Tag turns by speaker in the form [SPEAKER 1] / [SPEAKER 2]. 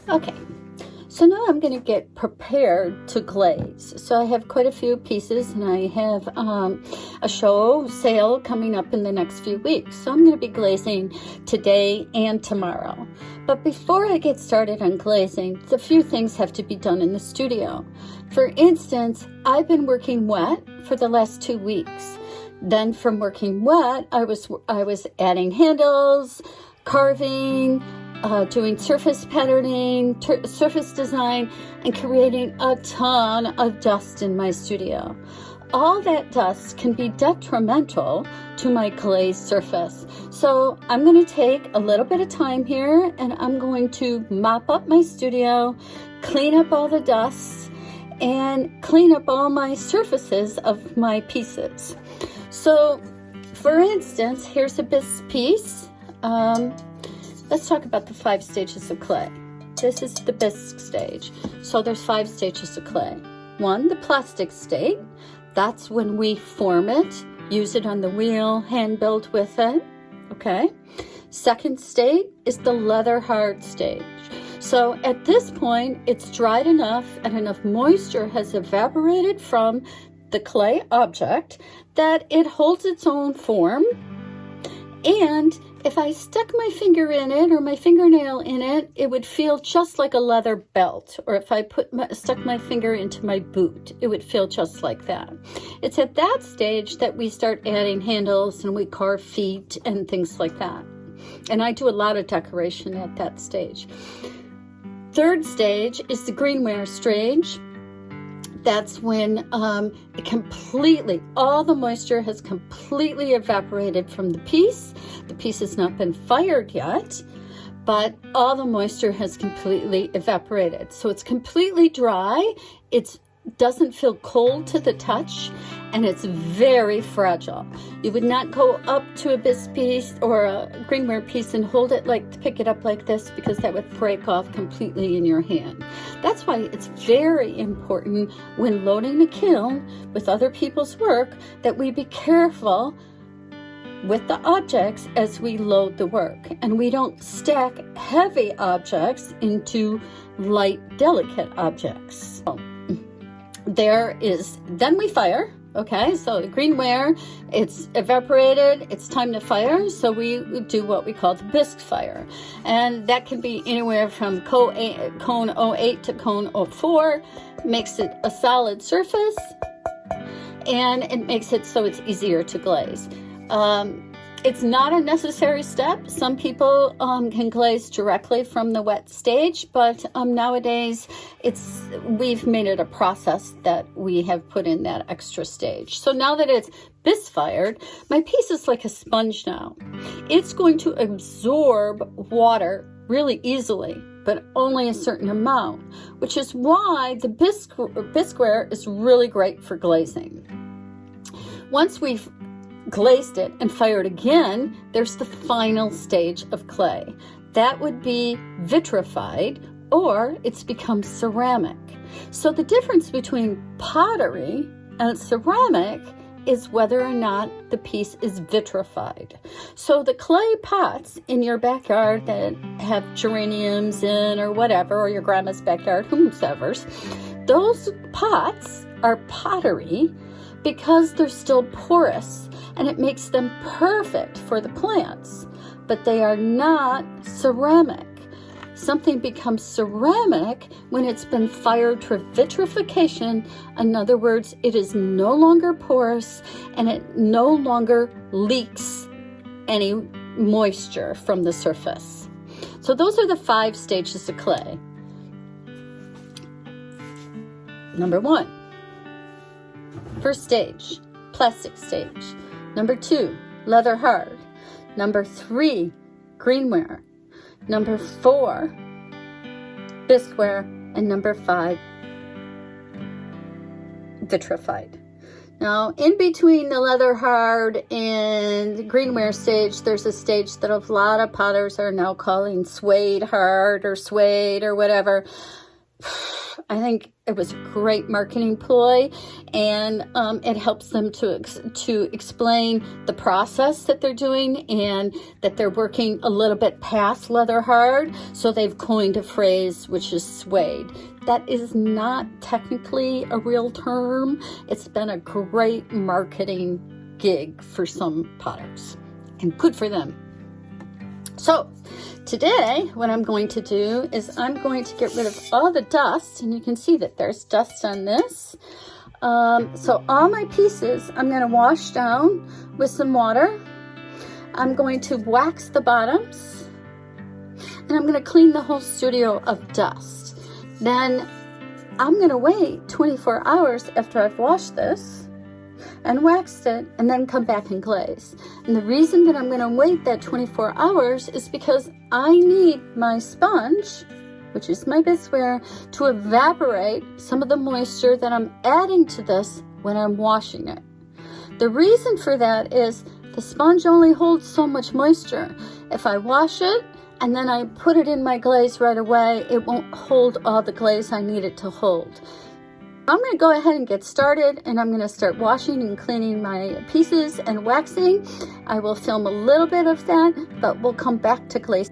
[SPEAKER 1] Okay, so now I'm going to get prepared to glaze. So I have quite a few pieces, and I have a show sale coming up in the next few weeks. So I'm going to be glazing today and tomorrow. But before I get started on glazing, a few things have to be done in the studio. For instance, I've been working wet for the last 2 weeks. Then from working wet, I was adding handles, carving, doing surface patterning, surface design, and creating a ton of dust in my studio. All that dust can be detrimental to my glazed surface. So I'm going to take a little bit of time here, and I'm going to mop up my studio, clean up all the dust, and clean up all my surfaces of my pieces. So for instance, here's a bisque piece. Let's talk about the 5 stages of clay. This is the bisque stage. So there's 5 stages of clay. 1, the plastic state. That's when we form it, use it on the wheel, hand build with it. Okay. 2nd state is the leather hard stage. So at this point, it's dried enough and enough moisture has evaporated from the clay object that it holds its own form. And if I stuck my finger in it or my fingernail in it, it would feel just like a leather belt. Or if I stuck my finger into my boot, it would feel just like that. It's at that stage that we start adding handles and we carve feet and things like that. And I do a lot of decoration at that stage. 3rd stage is the greenware stage. That's when all the moisture has completely evaporated from the piece. The piece has not been fired yet, but all the moisture has completely evaporated. So it's completely dry. It doesn't feel cold to the touch, and it's very fragile. You would not go up to a bisque piece or a greenware piece and hold it pick it up like this, because that would break off completely in your hand. That's why it's very important when loading the kiln with other people's work that we be careful with the objects as we load the work, and we don't stack heavy objects into light, delicate objects. Then we fire. Okay, so the greenware, it's evaporated, it's time to fire, so we do what we call the Bisque Fire. And that can be anywhere from cone 08 to cone 04, makes it a solid surface, and it makes it so it's easier to glaze. It's not a necessary step. Some people can glaze directly from the wet stage, but nowadays we've made it a process that we have put in that extra stage. So now that it's bisque fired, my piece is like a sponge now. It's going to absorb water really easily, but only a certain amount, which is why the bisqueware is really great for glazing. Once we've glazed it and fired again, there's the final stage of clay. That would be vitrified, or it's become ceramic. So the difference between pottery and ceramic is whether or not the piece is vitrified. So the clay pots in your backyard that have geraniums in or whatever, or your grandma's backyard, whomsoever's, those pots are pottery because they're still porous, and it makes them perfect for the plants, but they are not ceramic. Something becomes ceramic when it's been fired for vitrification. In other words, it is no longer porous and it no longer leaks any moisture from the surface. So those are the 5 stages of clay. Number 1, first stage, plastic stage. Number 2, leather hard. Number 3, greenware. Number 4, bisqueware. And number 5, vitrified. Now, in between the leather hard and the greenware stage, there's a stage that a lot of potters are now calling suede hard or suede or whatever. I think it was a great marketing ploy, and it helps them to explain the process that they're doing and that they're working a little bit past leather hard. So they've coined a phrase which is suede. That is not technically a real term. It's been a great marketing gig for some potters, and good for them. So today, what I'm going to do is I'm going to get rid of all the dust, and you can see that there's dust on this. So all my pieces, I'm going to wash down with some water. I'm going to wax the bottoms, and I'm going to clean the whole studio of dust. Then I'm going to wait 24 hours after I've washed this and waxed it, and then come back and glaze. And the reason that I'm going to wait that 24 hours is because I need my sponge, which is my Bisque Fire, to evaporate some of the moisture that I'm adding to this when I'm washing it. The reason for that is the sponge only holds so much moisture. If I wash it and then I put it in my glaze right away, it won't hold all the glaze I need it to hold. I'm going to go ahead and get started, and I'm going to start washing and cleaning my pieces and waxing. I will film a little bit of that, but we'll come back to glaze.